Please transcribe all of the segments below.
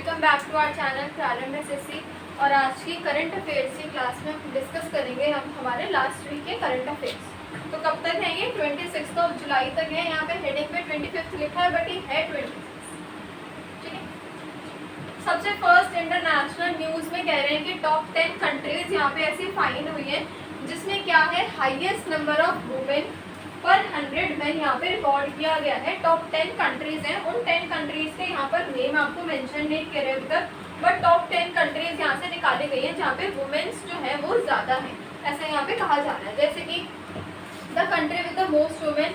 Welcome back to our channel Prarambh SSC. और आज की करंट अफेयर्स की क्लास में हम डिस्कस करेंगे हम हमारे लास्ट वीक के करंट अफेयर्स। तो कब तक है ये? 26 जुलाई तक है। यहाँ पे हेडिंग पे 25 लिखा है बट ये है 26। ठीक है। सबसे फर्स्ट इंटरनेशनल न्यूज में कह रहे हैं कि टॉप 10 कंट्रीज यहाँ पे ऐसी फाइंड हुई है जिसमें क्या है, हाईएस्ट नंबर ऑफ वुमेन पर 100 मैन यहाँ पे रिकॉर्ड किया गया है। टॉप 10 कंट्रीज हैं, उन 10 कंट्रीज के यहाँ पर नेम आपको मेंशन नहीं करे अभी तक, बट टॉप 10 कंट्रीज यहाँ से निकाली गई हैं जहाँ पे वुमेन्स जो है वो ज्यादा है, ऐसा यहाँ पे कहा जा रहा है। जैसे कि the country with the most women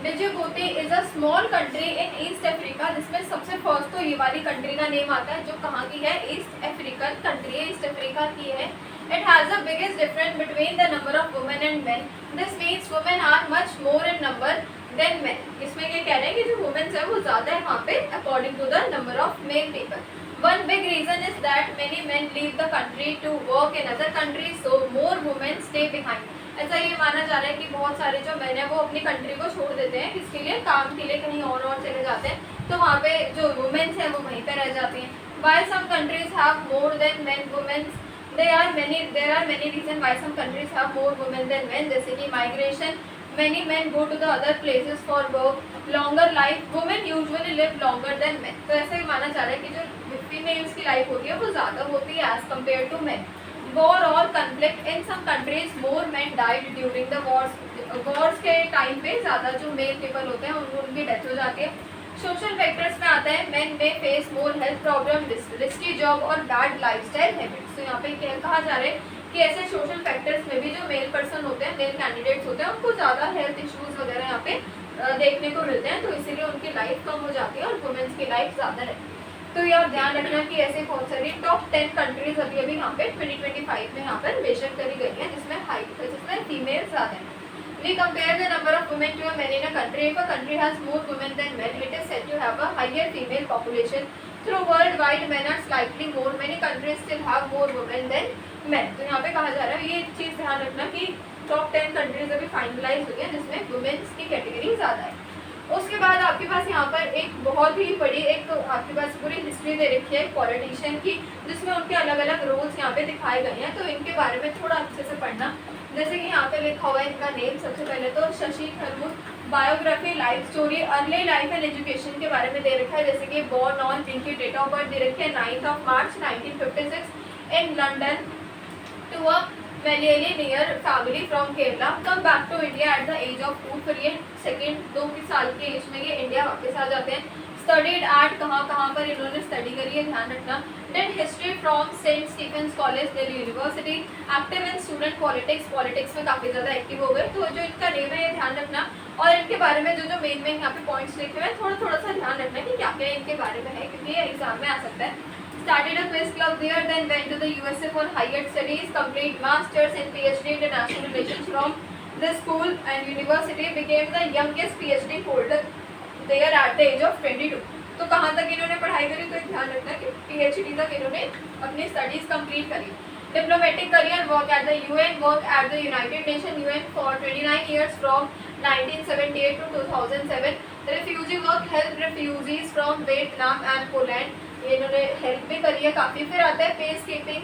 Djibouti is a small country in East Africa, जिसमें सबसे फर्स्ट तो ये वाली कंट्री का नेम आता है जो कहाँ की है, ईस्ट अफ्रीकन कंट्री है, ईस्ट अफ्रीका की है। It has the biggest difference between the number of women and men. This means women are much more in number than men. इसमें ये कह रहे हैं कि जो women है वो ज़्यादा है वहाँ पे according to the number of male people. One big reason is that many men leave the country to work in other countries, so more women stay behind. ऐसा ये माना जा रहा है कि बहुत सारे जो मैन है वो अपनी कंट्री को छोड़ देते हैं, किसके लिए, काम के लिए कहीं और चले जाते हैं, तो वहाँ पे जो वुमेन्स हैं वो वहीं पे रह जाती हैं। While some countries have more than men women, there are many reasons why some countries have more women than men, जैसे कि migration, many men go to the other places for work, longer life, women usually live longer than men। तो ऐसे ही माना जा रहा है कि जो फीमेल्स की लाइफ होती है वो ज़्यादा होती है as compared to men। War or conflict, in some countries more men died during the wars के टाइम पे ज़्यादा जो मेल पीपल होते हैं उनकी डेथ हो जाती है। सोशल फैक्टर्स में आता है मेन में face more health problem, risky job और बैड लाइफस्टाइल हैबिट्स। तो यहाँ पे कहा जा रहा है कि ऐसे सोशल फैक्टर्स में भी जो मेल पर्सन होते हैं, मेल कैंडिडेट्स होते हैं, उनको ज़्यादा हेल्थ इश्यूज वगैरह यहाँ पे देखने को मिलते हैं, तो इसीलिए उनकी लाइफ कम हो जाती है और वुमेन्स की लाइफ ज़्यादा रहती है। तो ये आप ध्यान रखना कि ऐसे बहुत सारी टॉप 10 कंट्रीज अभी अभी यहाँ पे 2025 में यहाँ पर मेंशन करी गई है जिसमें फीमेल ज़्यादा है। We compare the number of women to a men in a country. If a country has more women than men, it is said to have a higher female population. Through worldwide, men are slightly more. Many countries still have more women than men. तो यहाँ पे कहा जा रहा है, ये चीज़ ध्यान रखना कि टॉप 10 कंट्रीज अभी फाइनलाइज हुई है जिसमें वुमेन्स की कैटेगरी ज़्यादा है। उसके बाद आपके पास यहाँ पर एक बहुत ही बड़ी एक आपके पास पूरी हिस्ट्री दे रखी है पॉलिटिशियन की, जिसमें उनके अलग अलग रोल्स यहाँ पे दिखाए गए हैं, तो इनके बारे में थोड़ा अच्छे से पढ़ना। जैसे कि यहाँ पे लिखा हुआ है इनका नेम, सबसे पहले तो Shashi Tharoor, biography, life story, early life and education के बारे में दे रखा है, जैसे कि बॉर्न ऑन, जिनकी डेट ऑफ बर्थ दे रखी है 9 March 1956 in London to a Millionaire family from Kerala, come back to India at the age of 2। फिर ये सेकेंड 2 साल की एज में ये इंडिया वापस आ जाते हैं। स्टडीड आर्ट, कहाँ पर इन्होंने स्टडी करी है ध्यान रखना। Then history from Saint Stephen's college Delhi university, active in student politics में काफ़ी ज़्यादा एक्टिव हो गए। तो जो इनका नेम है ये ध्यान रखना, और इनके बारे में जो मेन यहाँ पे पॉइंट्स लिखे हुए हैं थोड़ा सा ध्यान रखना कि क्या क्या इनके बारे में है, क्योंकि ये एग्जाम में आ सकता है। Started a quiz club there, then went to the USA for higher studies, complete masters and PhD in international relations from the school and university, became the youngest PhD holder there at the age of 22। तो कहाँ तक इन्होंने पढ़ाई करी, तो ध्यान रखना कि PhD तक इन्होंने अपनी स्टडीज कंप्लीट करी। Diplomatic career, work at the UN, work at the United Nations UN for 29 years from 1978 to 2007। Refugee work, help refugees from Vietnam and Poland, ये इन्होंने हेल्प भी करी है काफ़ी। फिर आता है peace keeping,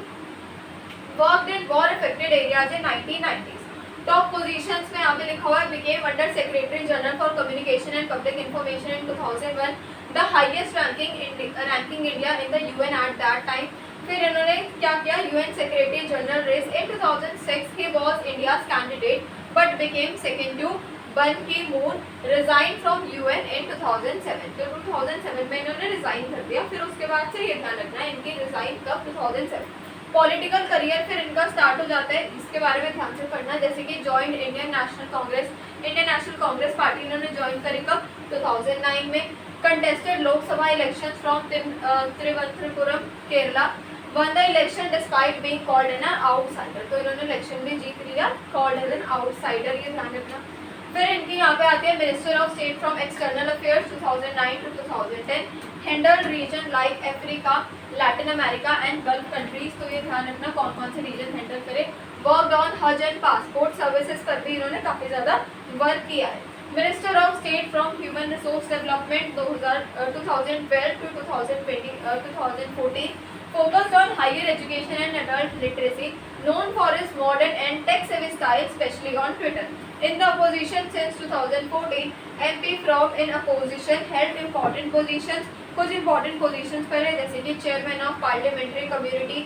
work in war affected areas in 1990s। Top positions में यहाँ पे लिखा हुआ है became under secretary general for communication and public information in 2001, the highest ranking India in the UN at that time. फिर इन्होंने क्या किया, UN secretary general race in 2006 he was India's candidate but became second to Ban Ki Moon, resign from UN in 2007। तो 2007 में इन्होंने resign कर दिया। फिर उसके बाद से ये ध्यान रखना है इनकी रिजाइन कब, 2007। पॉलिटिकल करियर फिर इनका स्टार्ट हो जाता है, इसके बारे में ध्यान से पढ़ना। जैसे कि join Indian national Congress party इन्होंने ज्वाइन करी कब, 2009 में। Contested Lok Sabha election from Thiruvananthapuram Kerala, one the election despite being called an outsider. तो इन्होंने इलेक्शन भी जीत लिया, कॉल्ड एज एन आउटसाइडर, ये ध्यान रखना। फिर इनकी यहाँ पे आती है minister of state from external affairs 2009 to 2010, handled region like Africa, Latin America and gulf countries. तो ये ध्यान रखना कौन से रीजन हैंडल करे। Work on Hajj and passport services पर भी इन्होंने काफ़ी ज़्यादा वर्क किया है। Minister of state from human resource development 2012 to 2014, focused on higher education and adult literacy, known for his modern and tech-savvy style, especially on Twitter. In the opposition since 2014, MP from in opposition held important positions. कुछ important positions पर है, जैसे कि chairman of parliamentary community,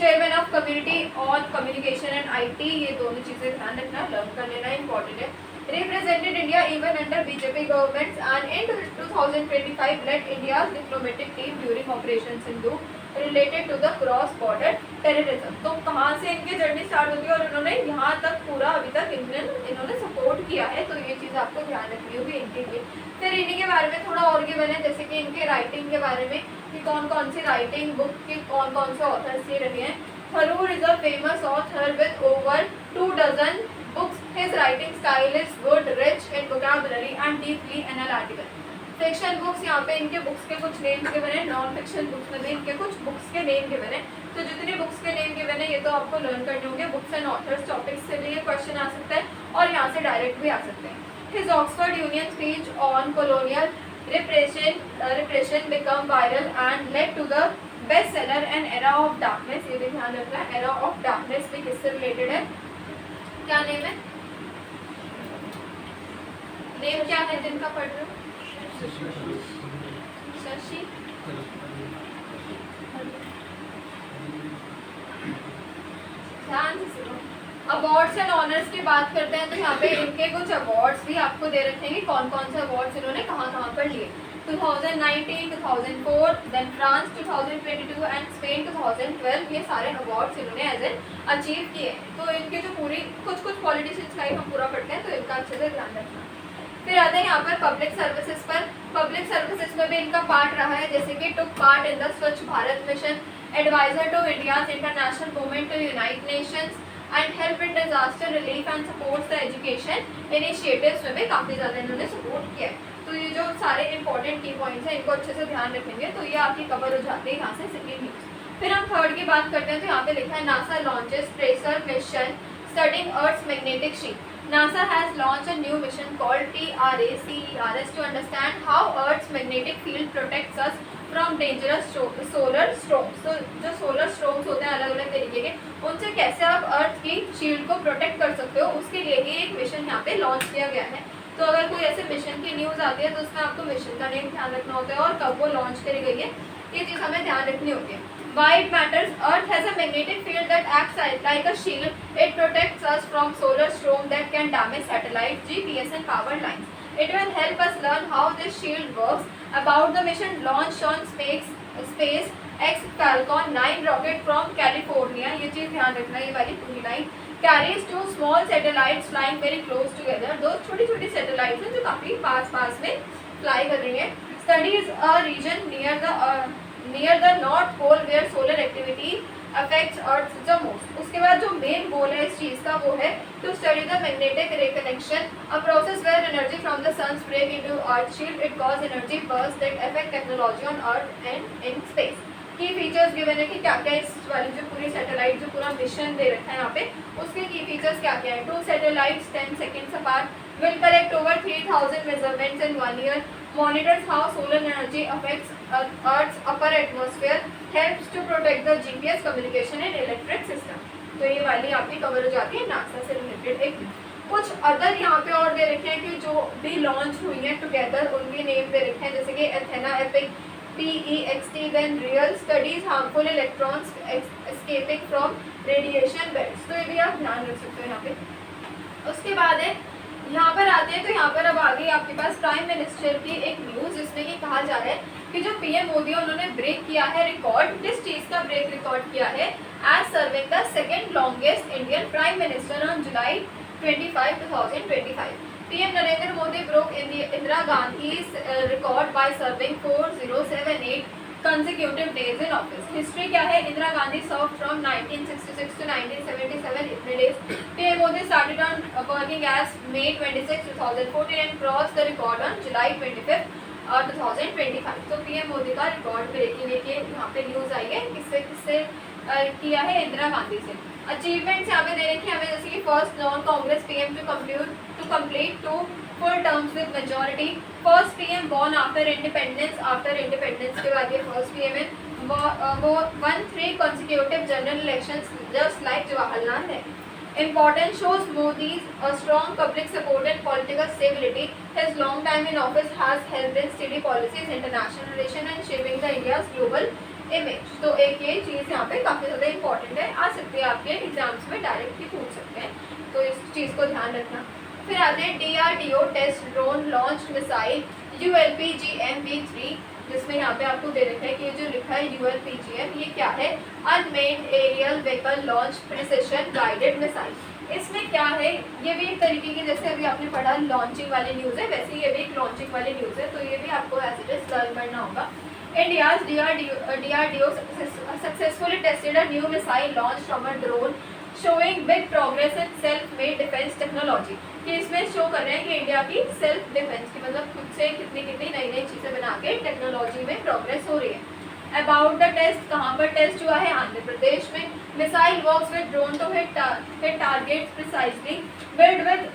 chairman of community on communication and IT, ये दोनों चीज़ें ध्यान रखना, लर्न कर लेना इंपॉर्टेंट है. Represented India even under BJP governments, and in 2025 led India's diplomatic team during Operation Sindhu related to the cross border terrorism. तो कहाँ से इनकी जर्नी स्टार्ट होती है और इन्होंने यहाँ तक पूरा अभी तक इन्होंने सपोर्ट किया है, तो ये चीज़ आपको ध्यान रखनी होगी इनके लिए. फिर इन्हीं के बारे में थोड़ा और गिवन है, जैसे कि इनके राइटिंग के बारे में कि कौन कौन सी राइटिंग बुक के कौन कौन से ऑथर्स ये रहे हैं. Tharoor is a famous author with over 2 dozen books. His writing style is good, rich in vocabulary and deeply analytical. Fiction books, यहाँ पे इनके बुक्स के कुछ नेम गिवन है. नॉन फिक्शन बुक्स में भी इनके कुछ बुक्स के नेम गिवन है. तो जितने बुक्स के नेम गिवन है ये तो आपको लर्न करने होंगे. बुक्स एंड ऑथर्स टॉपिक्स से भी ये क्वेश्चन आ सकता है और यहाँ से डायरेक्ट भी आ सकते हैं. His Oxford Union speech on colonial repression become viral and led to the bestseller An Era of Darkness. ये भी ध्यान रखना है. Era of Darkness भी किससे रिलेटेड है, क्या नेम है, नेम क्या है जिनका पढ़ रहे हो? शशि. ध्यान से सुनो. अवार्ड्स एंड ऑनर्स की बात करते हैं तो यहाँ पे इनके कुछ अवार्ड्स भी आपको दे रखे हैं कि कौन कौन से अवार्ड्स इन्होंने कहाँ पर लिए. 2019, 2004, देन फ्रांस 2022 एंड स्पेन 2012, ये सारे अवार्ड्स इन्होंने एज एन अचीव किए. तो इनके जो पूरी कुछ पॉलिटिशियंस का ही हम पूरा पढ़ते हैं, तो इनका अच्छे से ध्यान रखना. फिर आते हैं यहाँ पर पब्लिक सर्विसेज पर. पब्लिक सर्विसेज में भी इनका पार्ट रहा है, जैसे कि took part in the Swachh Bharat mission, adviser to India's international movement to United Nations and help in disaster relief and supports the education initiatives में भी काफ़ी ज़्यादा इन्होंने सपोर्ट किया है. तो ये जो सारे इंपॉर्टेंट की पॉइंट्स हैं इनको अच्छे से ध्यान रखेंगे तो ये आपकी कवर हो जाती है यहाँ से सेकेंड न्यूज़. फिर हम थर्ड की बात करते हैं तो यहाँ पे लिखा है NASA launches tracer mission studying Earth's magnetic sheet. NASA has launched a new mission called TRACERS to understand how Earth's magnetic field protects us from dangerous solar storms. तो जो solar storms होते हैं अलग अलग तरीके के, उनसे कैसे आप अर्थ की शील्ड को प्रोटेक्ट कर सकते हो, उसके लिए ही एक मिशन यहाँ पे लॉन्च किया गया है. तो अगर कोई ऐसे मिशन की न्यूज़ आती है तो उसमें आपको मिशन का नेम ध्यान रखना होता है और कब वो लॉन्च करी गई है, ये चीज़ हमें ध्यान रखनी होती है. Why it matters? Earth has a magnetic field that acts like a shield. It protects us from solar storm that can damage satellites, GPS and power lines. It will help us learn how this shield works. About the mission launched on SpaceX Falcon 9 rocket from California. ये चीज़ ध्यान रखना, ये वाली पूरी line. Carries 2 small satellites flying very close together. दो छोटी छोटी satellites हैं जो काफ़ी पास में फ्लाई कर रही हैं. Studies a region near the North Pole where solar activity affects Earth the most. उसके बाद जो मेन गोल है इस चीज़ का वो है to study the magnetic ray connection, a process where energy from the sun's break into Earth's shield. It causes energy bursts that affect technology on Earth and in space. की features given है कि क्या क्या इस वाली जो पूरी satellite जो पूरा मिशन दे रखा है यहाँ पे, उसके की फीचर्स क्या क्या है. 2 satellites 10 seconds apart will collect over 3000 measurements in 1 year. Monitors how solar energy affects Earth's upper atmosphere. Helps to protect the GPS communication and electric system. तो ये वाली आपकी कवर हो जाती है नासा से रिलेटेड. एक कुछ अदर यहाँ पे और दे रखे हैं कि जो भी लॉन्च हुई हैं टुगेदर उनके नेम दे रखे हैं, जैसे कि Athena, epic, PEXT, then real studies harmful electrons escaping from radiation belts. तो ये भी आप ध्यान रख सकते हो यहाँ पे. उसके बाद है यहाँ पर आते हैं तो यहाँ पर अब आगे आपके पास प्राइम मिनिस्टर की एक न्यूज़ जिसमें कि कहा जा रहा है कि जो PM मोदी है उन्होंने ब्रेक किया है रिकॉर्ड. किस चीज़ का ब्रेक रिकॉर्ड किया है? As serving the second longest Indian prime minister on July 25, 2025. PM Narendra Modi broke Indira Gandhi's record by serving 4078 consecutive days in office. History क्या है? Indira Gandhi served from 1966 to 1977 इतने days. PM Modi started on working as May 26, 2014 and crossed the record on July 25, 2025. तो PM Modi का record breaking के यहाँ पे news आई है. किससे किया है? इंदिरा गांधी से. अचीवमेंट्स यहाँ पे दे रखी है हमें, जैसे कि first non Congress PM to complete 2 full terms with majority, first PM born after independence के बाद ये first PM है, won 3 consecutive general elections just like Jawaharlal Nehru. Important shows Modi's a strong public support and political stability. His long time in office has helped in steady policies, international relation and shaping the India's global image. तो एक ये चीज़ यहाँ पे काफ़ी ज़्यादा important है, आ सकती है आपके एग्जाम्स में डायरेक्ट ही पूछ सकते हैं, तो इस चीज़ को ध्यान रखना। फिर आते हैं DRDO test drone launch missile ULPGM-V3, जिसमें यहाँ पे आपको दे रखा है कि ये जो लिखा है ULPGM ये क्या है, unmanned aerial vehicle launch precision guided missile. इसमें क्या है, ये भी एक तरीके की, जैसे अभी आपने पढ़ा लॉन्चिंग वाली न्यूज़ है, वैसे ये भी एक लॉन्चिंग वाली न्यूज़ है, तो ये भी आपको एज इट इज लर्न करना होगा। India's DRDO successfully tested a new missile launched from a drone, showing big progress in self-made defense technology। कि इसमें शो कर रहे हैं कि इंडिया की सेल्फ डिफेंस की, मतलब खुद से कितनी नई चीज़ें बना के टेक्नोलॉजी में प्रोग्रेस हो रही है। अबाउट द टेस्ट, कहाँ पर टेस्ट हुआ है, आंध्र प्रदेश में। Missile works with drone to hit targets precisely, build with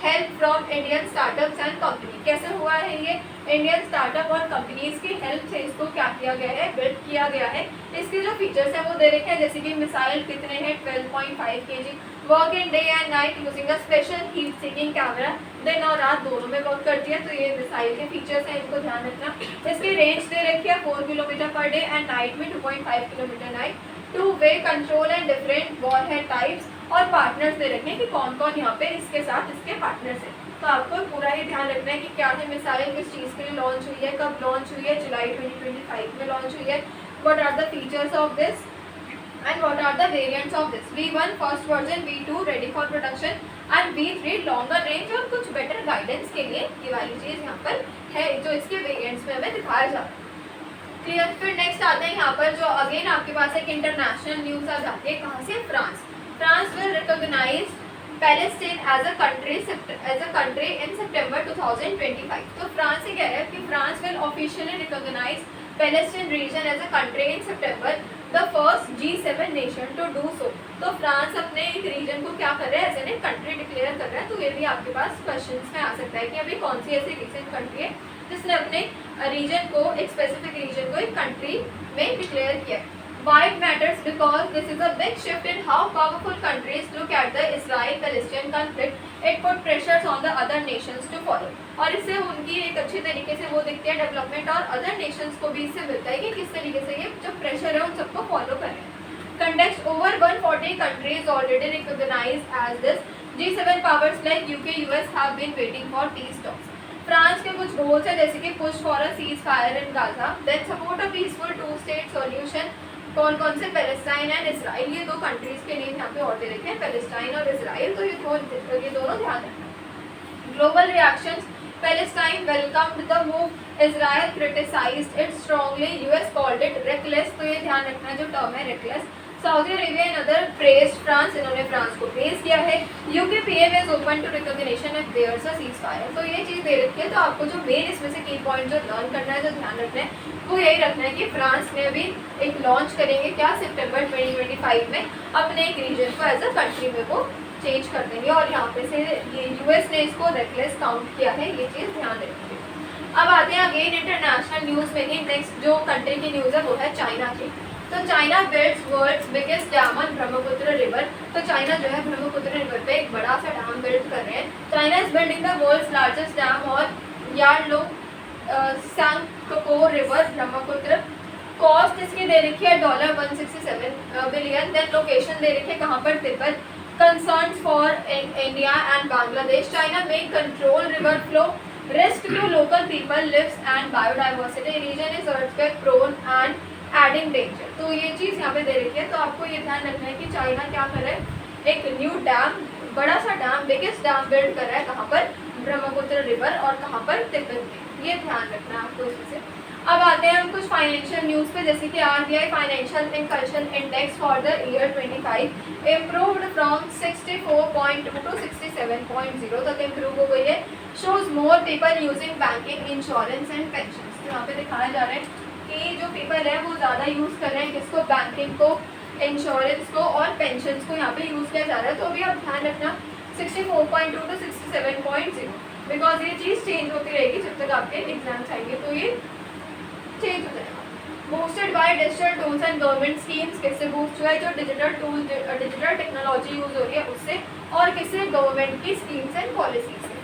help from Indian startups and company. कैसे हुआ है ये, इंडियन स्टार्टअप और कंपनीज की हेल्प से इसको क्या किया गया है, बिल्ड किया गया है। इसके जो फीचर्स हैं वो दे रखे हैं, जैसे कि मिसाइल कितने हैं 12.5 kg, work in day and night using a special heat seeking camera, दिन और रात दोनों में वर्क करती है। तो ये मिसाइल के फीचर्स हैं, इनको ध्यान रखना। इसकी रेंज दे रखी है 4 kilometre per day and night में 2.5 kilometre night, two way control and different warhead types, और पार्टनर्स दे रखे हैं कि कौन कौन यहाँ पे इसके साथ इसके पार्टनर्स हैं। तो आपको पूरा ही ध्यान रखना है कि क्या है मिसाइल, किस चीज़ के लिए लॉन्च हुई है, कब लॉन्च हुई है, जुलाई 2025 में लॉन्च हुई है, what are the features of this and what are the variants of this। V1 first version, V2 ready for production and V3 longer range और कुछ better guidance के लिए ये वाली चीज़ यहाँ पर है जो इसके वेरिएंट्स में हमें दिखाया जा रहा है। क्लियर। फिर नेक्स्ट आते हैं यहाँ पर जो अगेन आपके पास एक इंटरनेशनल न्यूज़ आ जाती है, कहाँ से, France will recognise Palestine as a country in September 2025। तो फ्रांस ये कह रहा है कि France will officially recognise Palestine region as a country in September, the first G7 nation to do so. तो फ्रांस अपने एक रीजन को क्या कर रहा है, एज एन कंट्री डिक्लेयर कर रहा है। तो ये भी आपके पास क्वेश्चंस में आ सकता है कि अभी कौन सी ऐसी रिसेंट कंट्री है जिसने अपने रीजन को, एक स्पेसिफिक रीजन को एक कंट्री में डिक्लेयर किया है। Why it matters? Because this is a big shift in how powerful countries look at the Israel-Palestinian conflict. It put pressures on the other nations to follow. और इससे उनकी एक अच्छी तरीके से वो दिखती है डेवलपमेंट, और अदर नेशंस को भी इससे मिलता है कि किस तरीके से ये जो प्रेशर है उन सबको फॉलो करें। Context: over 140 countries already recognized as this. G7 powers like UK, US have been waiting for peace talks. France के कुछ गोल्स है, जैसे कि push for a ceasefire in Gaza, then support a peaceful 2-state solution. कौन कौन से, Palestine and Israel, ये दो कंट्रीज के नेम यहाँ पे और दे रखे हैं, पैलेस्टाइन और इसराइल, तो ये दोनों ध्यान रखना। Global reactions: Palestine welcomed the move, Israel criticised it strongly, US called it reckless. तो ये ध्यान रखना जो टर्म है reckless. Saudi Arabia and other praised France, इन्होंने फ्रांस को प्रेज किया है। UK PM is open to recognition if there's a ceasefire. तो ये चीज़ दे रखी है, तो आपको जो मेन इसमें से की पॉइंट जो लर्न करना है, जो ध्यान रखना है, वो यही रखना है कि फ्रांस ने अभी एक लॉन्च करेंगे क्या, सितंबर 2025 में अपने एक रीजन को एज अ कंट्री में वो चेंज कर देंगे, और यहाँ पे से ये यूएस ने इसको रेकलेस काउंट किया है, ये चीज़ ध्यान रखिए। अब आते हैं अगेन इंटरनेशनल न्यूज़ में ही। नेक्स्ट जो कंट्री की न्यूज़ है वो है चाइना की। तो China builds world's biggest dam on Brahmaputra river. तो चाइना जो है ब्रह्मपुत्र रिवर पे एक बड़ा सा डैम बिल्ड कर रहे हैं। China is building the world's largest dam और Yarlung Tsangpo river Brahmaputra. Cost इसकी दे रखी है $167 बिलियन। देन लोकेशन दे रखी है कहाँ पर, Tibet. Concerns for India and Bangladesh: China में control river flow, risk to local people lives and biodiversity, region is earthquake prone and adding danger. तो ये चीज़ यहाँ पे दे रखी है, तो आपको ये ध्यान रखना है कि चाइना क्या कर रहा है, एक न्यू डैम, बड़ा सा डैम, बिगेस्ट डैम बिल्ड कर रहा है, कहाँ पर, ब्रह्मपुत्र रिवर, और कहाँ पर, तिब्बत में। ये ध्यान रखना है आपको इसमें से। अब आते हैं हम कुछ फाइनेंशियल न्यूज़ पे, जैसे कि RBI financial inclusion index for the year 25 improved from 64.2 to 67.0 तक इम्प्रूव हो गई है। Shows more people using banking, insurance and pension. तो यहाँ पे दिखाया जा रहा है कि जो पीपल है वो ज़्यादा यूज़ कर रहे हैं किसको, बैंकिंग को, इंश्योरेंस को और पेंशन को यहाँ पे यूज़ किया जा रहा है। तो अभी आप ध्यान रखना 64.2 to 67.0। बिकॉज ये चीज़ चेंज होती रहेगी जब तक आपके एग्जाम्स आएंगे, तो ये चेंज हो जाएगा। Boosted by digital tools and government schemes, किससे बूस्ट हुआ है? जो digital tool digital technology use हो रही है उससे, और किससे? गवर्नमेंट की स्कीम्स एंड पॉलिसीज से।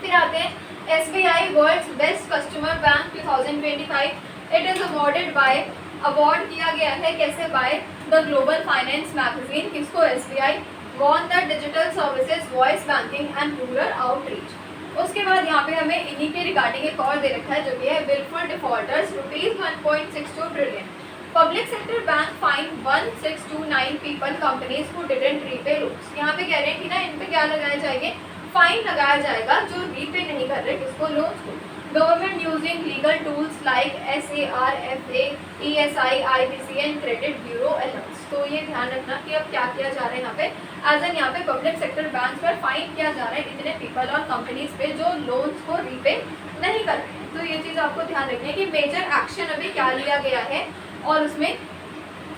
फिर आते हैं SBI world's best customer bank 2025। It is awarded by, award किया गया है कैसे? By the global finance magazine. किसको? SBI won the digital services voice banking and rural outreach. उसके बाद यहाँ पे हमें इन्हीं के रिगार्डिंग एक और दे रखा है जो कि है wilful defaulters ₹1.62 trillion. Public sector bank fine 1629 people companies who didn't repay loans. यहाँ पे कह रहे हैं कि ना इन पे क्या लगाए जाएंगे? फाइन लगाया जाएगा जो रीपे नहीं कर रहे किसको? लोन्स को। Government using legal tools like SARFA, ESI, IBC and credit bureau alerts. तो ये ध्यान रखना कि अब क्या किया जा रहा है यहाँ पे, एज एन यहाँ पे पब्लिक सेक्टर बैंक पर फाइन किया जा रहा है इतने पीपल और कंपनीज पे जो लोन्स को रीपे नहीं कर रहे हैं। तो ये चीज़ आपको ध्यान रखनी है कि मेजर एक्शन अभी क्या लिया गया है, और उसमें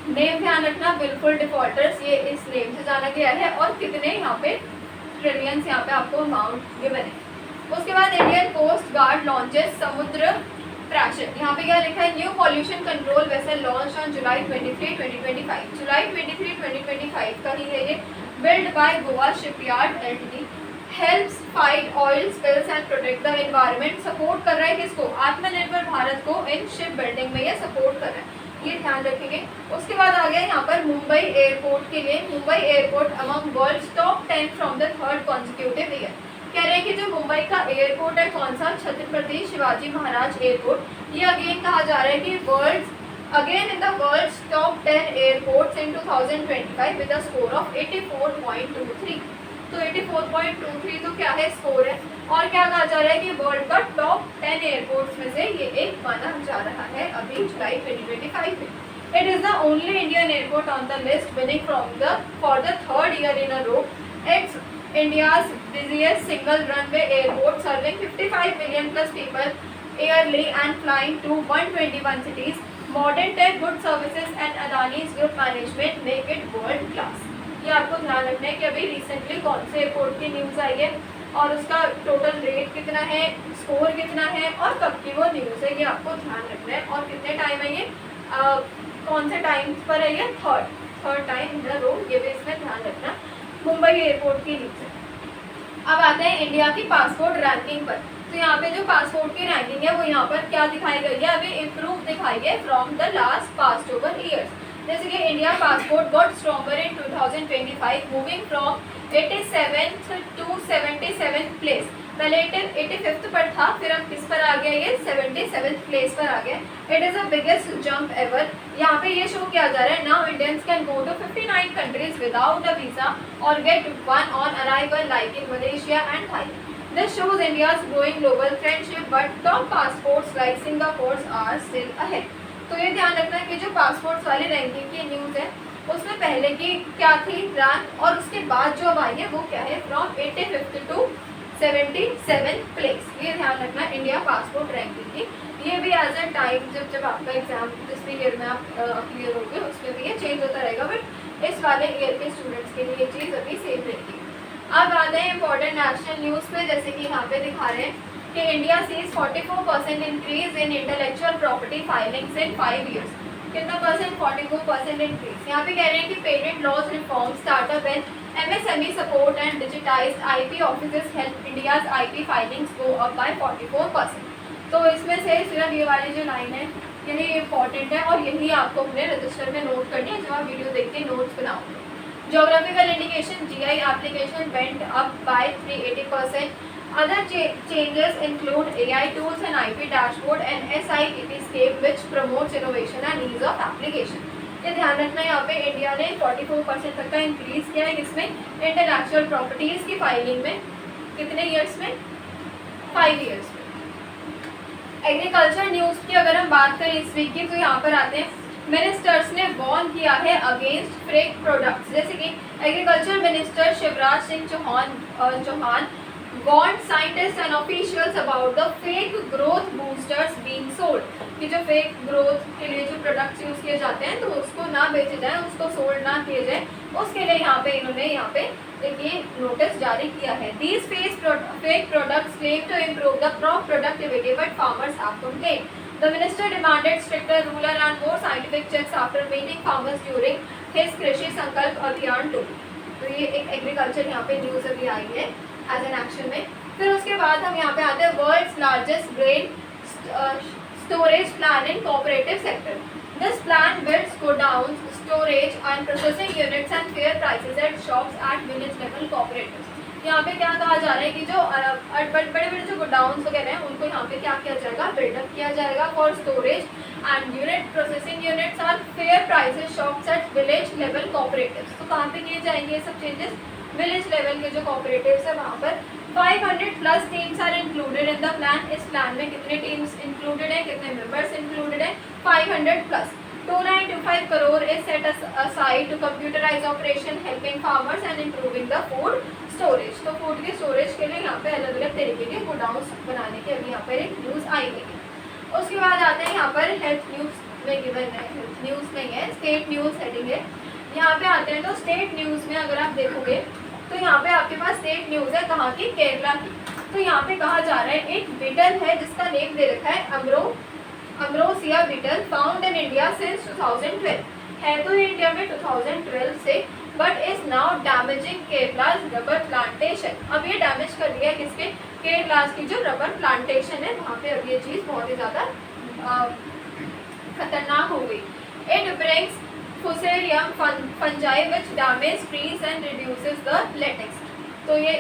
नेम ध्यान रखना, विलफुल डिफॉल्टर्स, ये इस नेम से जाना गया है, और कितने यहाँ पे ट्रिलियंस यहाँ पे आपको अमाउंट गिवन है। उसके बाद इंडियन कोस्ट गार्ड लॉन्चेस समुद्र प्राशन। यहाँ पे क्या लिखा है? New pollution control vessel launch on July 23, 2025। जुलाई 23, 2025 का ही है ये। Build by Goa shipyard LTD, helps fight oil spills and protect the environment. Support कर रहा है किसको? आत्मनिर्भर भारत को इन शिप बिल्डिंग में ये सपोर्ट कर रहा है, ये ध्यान रखेंगे। उसके बाद आ गया यहाँ पर मुंबई एयरपोर्ट के लिए। Mumbai airport among world's top 10 from the third consecutive year. कह रहे हैं कि जो मुंबई का एयरपोर्ट है कौन सा? छत्रपति शिवाजी महाराज एयरपोर्ट। ये अगेन कहा जा रहा है कि again in the world's top 10 airports in 2025 with a score of 84.23। तो 84.23 तो क्या है? स्कोर है। और क्या कहा जा रहा है कि वर्ल्ड का टॉप 10 एयरपोर्ट्स में से ये एक माना जा रहा है अभी जुलाई 2025 में। It is the only Indian airport on the list winning for the third year in a row. It's India's busiest single runway airport, serving 55 million plus people yearly and flying to 121 cities. Modern tech, good services and Adani's group management make it world class. ये आपको ध्यान रखना है कि अभी recently कौन से airport की न्यूज़ आई है और उसका टोटल रेट कितना है, स्कोर कितना है और कब की वो न्यूज़ है, ये आपको ध्यान रखना है। और कितने टाइम है ये, कौन से टाइम पर है ये? Third time in the row, ये भी इसमें ध्यान रखना। मुंबई एयरपोर्ट की न्यूज़ है। अब आते हैं इंडिया की पासपोर्ट रैंकिंग पर। तो यहाँ पे जो पासपोर्ट की रैंकिंग है वो यहाँ पर क्या दिखाई गई है? अभी इम्प्रूव दिखाई है from the last past over years. जैसे कि India passport got stronger in 2025, moving from 87th to 77th place. पहले 85th पर था, फिर अब किस पर आ गया? ये 77th प्लेस पर आ गया। It is the biggest jump ever. यहाँ पे ये शो किया जा रहा है, now Indians can go to 59 countries without a visa और get one on arrival like in Malaysia and Thailand. This shows India's growing global friendship, but top passports like Singapore's are still ahead. तो ये ध्यान रखना है कि जो passports वाली ranking की न्यूज़ है उसमें पहले की क्या थी रैंक, और उसके बाद जो अब आई है वो क्या है? From 85th to 77th place. ये ध्यान रखना इंडिया पासपोर्ट रैंकिंग की। ये भी एज अ टाइम जब आपका एग्जाम जिस भी ईयर में आप क्लियर होगे उसमें भी ये चेंज होता रहेगा, बट इस वाले ईयर के स्टूडेंट्स के लिए ये चीज़ अभी सेम रहेगी। अब आते हैं इंपॉर्टेंट नेशनल न्यूज़ पे, जैसे कि यहाँ पे दिखा रहे हैं कि India sees 44% increase in intellectual property filings in 5 years। कितना परसेंट? 44% इंक्रीज। यहाँ पे कह रहे हैं कि patent laws reform, startup and MSME support and digitised IP offices help India's IP filings go up by 44%। तो इसमें से सिर्फ ये वाली जो लाइन है यही इंपॉर्टेंट है और यही आपको अपने रजिस्टर में नोट करनी है जब आप वीडियो देख के नोट्स बनाओगे। Geographical indication GI application went up by 380%. Other changes include AI tools and IP dashboard and SIEPscape which promotes innovation and ease of application. ये ध्यान रखना है, यहाँ पे इंडिया ने 44% तक का इंक्रीज किया है इसमें इंटेलेक्चुअल प्रॉपर्टीज की फाइलिंग में। कितने ईयर्स में? 5 years में। एग्रीकल्चर न्यूज़ की अगर हम बात करें इस वीक की, तो यहाँ पर आते हैं मिनिस्टर्स ने वॉर्न किया है अगेंस्ट फेक प्रोडक्ट्स। जैसे कि agriculture minister Shivraj Singh Chouhan warned scientists and officials about the fake growth boosters being sold, कि जो फेक ग्रोथ के लिए जो प्रोडक्ट्स यूज किए जाते हैं तो उसको ना बेचे जाए, उसको सोल्ड ना किए जाए, उसके लिए यहाँ पे इन्होंने यहाँ पे ये नोटिस जारी किया है. These fake products claim to improve the crop productivity but farmers have complained. The minister demanded stricter rule and more scientific checks after meeting farmers during his कृषि संकल्प अभियान 2. तो ये एक एग्रीकल्चर यहाँ पे न्यूज अभी आई है एज एन एक्शन में. फिर उसके बाद हम यहाँ पे आते हैं world's largest grain storage plan in cooperative sector. This plan builds godown storage and processing units and fair prices at shops at village level cooperatives. यहाँ पे क्या कहा जा रहा है कि जो बड़े बड़े जो गोडाउन्स वगैरह हैं उनको यहाँ पे क्या किया जाएगा, बिल्डअप किया जाएगा for storage and unit processing units और fair prices shops at village level cooperatives. तो कहाँ पे किए जाएंगे ये सब चेंजेस, विलेज लेवल के जो कोऑपरेटिव्स है वहाँ पर. 500 plus teams are included in the plan. इस प्लान में कितने टीम्स इंक्लूडेड है, कितने मेंबर्स इंक्लूडेड है, 500 plus. 295 crore is set aside to computerize operation helping farmers and improving the food storage. तो फूड की स्टोरेज के लिए यहाँ पे अलग अलग तरीके के गोडाउन्स बनाने की अभी यहाँ पर एक न्यूज़ आई है. उसके बाद आते हैं यहाँ पर हेल्थ न्यूज़ में गिवन है, हेल्थ न्यूज़ नहीं है, स्टेट न्यूज़ हेडिंग है. यहाँ पे आते हैं तो स्टेट न्यूज़ में अगर आप देखोगे तो यहाँ पे आपके पास स्टेट न्यूज़ है कहाँ की, केरला की. तो यहाँ पे कहा जा रहा है एक बीटल है जिसका नेम दे रखा है ambrosia beetle found in India since 2012. है तो ये इंडिया में 2012 से, but is now damaging Kerala's rubber plantation. अब ये डैमेज कर दिया है किसके, केरला की जो रबर प्लांटेशन है वहाँ पे अब ये चीज़ बहुत ही ज़्यादा खतरनाक हो गई. It brings fusarium fungi which damage trees and reduces the latex. तो ये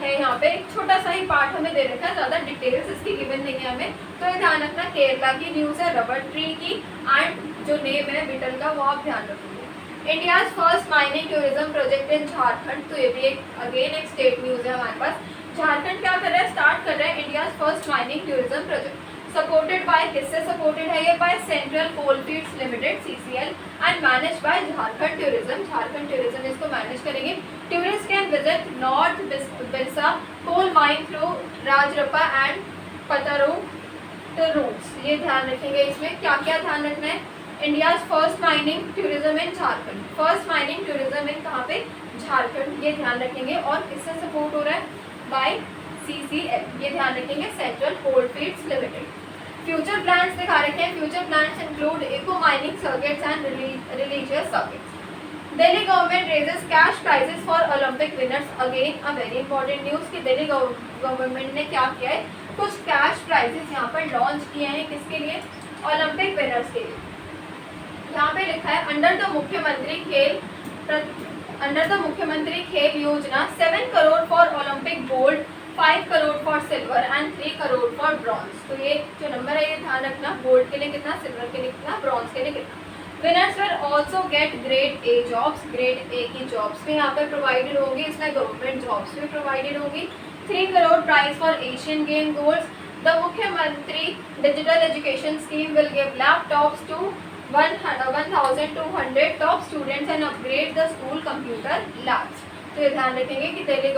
है यहाँ पे एक छोटा सा ही पार्ट हमें दे रखा है, ज़्यादा डिटेल्स इसकी गिवन नहीं है हमें. तो ये ध्यान रखना, केरला की न्यूज़ है रबर ट्री की एंड जो नेम है बीटल का वो आप ध्यान रखोगे. India's first mining tourism project in Jharkhand. तो ये भी एक अगेन एक स्टेट न्यूज़ है हमारे पास. झारखंड क्या कर रहा है, स्टार्ट कर रहा है India's first mining tourism project. Supported by, किससे सपोर्टेड है ये, by Central coalfields Limited CCL and manage by Jharkhand tourism. Jharkhand tourism इसको मैनेज करेंगे. Tourist can visit north Birsa coal mine through Rajrappa and Patru routes. ये ध्यान रखेंगे. इसमें क्या क्या ध्यान रखना है, India's first mining tourism in Jharkhand. First mining tourism in कहाँ पे, झारखंड. ये ध्यान रखेंगे. और किससे सपोर्ट हो रहा है, बाय CCL. ये ध्यान रखेंगे, central coalfields limited. Future plans दिखा रखे हैं. Future plans include eco mining circuits and religious circuits. Delhi government raises cash prizes for Olympic winners. Again a very important news कि दिल्ली गवर्नमेंट ने क्या किया है, कुछ कैश प्राइजेस यहाँ पर लॉन्च किए हैं. किसके लिए, ओलंपिक विनर्स के लिए. यहाँ पे लिखा है अंडर द मुख्यमंत्री खेल योजना 7 crore for Olympic gold, 5 crore for silver and 3 crore for bronze. तो ये जो नंबर है ये ध्यान रखना, गोल्ड के लिए कितना, सिल्वर के लिए कितना, ब्रॉन्ज के लिए कितना. Winners will also get grade A jobs. Grade A की जॉब्स भी यहाँ पे प्रोवाइडेड होंगी. इसमें गवर्नमेंट जॉब्स भी प्रोवाइडेड होंगी. 3 crore prize for Asian game golds. The मुख्यमंत्री digital education scheme will give laptops to 1,200 top students and upgrade the school computer labs. तो ये ध्यान रखेंगे कि दिल्ली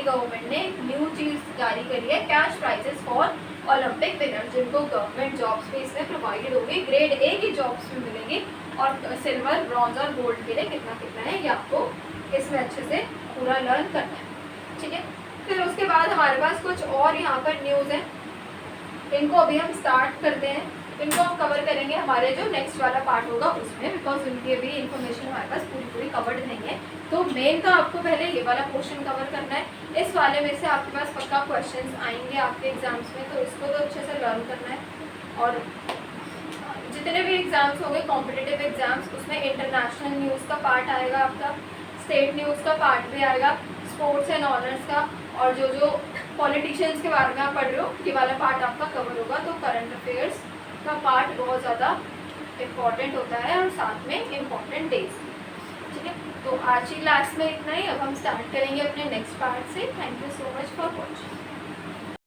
गवर्नमेंट ने न्यू चीज़ जारी करी है, cash prizes for Olympic winners, जिनको गवर्नमेंट जॉब्स भी इसमें प्रोवाइडेड होगी. ग्रेड A की जॉब्स भी मिलेंगी. और सिल्वर, ब्रॉन्ज और गोल्ड के लिए कितना कितना है ये आपको इसमें अच्छे से पूरा लर्न करना है. ठीक है. फिर उसके बाद हमारे पास कुछ और यहाँ पर न्यूज़ है, इनको अभी हम स्टार्ट करते हैं. इनको हम कवर करेंगे हमारे जो नेक्स्ट वाला पार्ट होगा उसमें, बिकॉज उनकी अभी इन्फॉर्मेशन हमारे पास पूरी कवर्ड नहीं है. तो मेन तो आपको पहले ये वाला पोर्शन कवर करना है. इस वाले में से आपके पास पक्का क्वेश्चंस आएंगे आपके एग्जाम्स में, तो इसको तो अच्छे से लर्न करना है. और जितने भी एग्जाम्स होंगे कॉम्पिटिटिव एग्जाम्स, उसमें इंटरनेशनल न्यूज़ का पार्ट आएगा आपका, स्टेट न्यूज़ का पार्ट भी आएगा, स्पोर्ट्स एंड ऑनर्स का, और जो पॉलिटिशियंस के बारे में आप पढ़ रहे हो ये वाला पार्ट आपका कवर होगा. तो करंट अफेयर्स का पार्ट बहुत ज़्यादा इम्पॉर्टेंट होता है और साथ में इम्पॉर्टेंट डेज. ठीक है. तो आज की क्लास में इतना ही. अब हम स्टार्ट करेंगे अपने नेक्स्ट पार्ट से. Thank you so much for watching.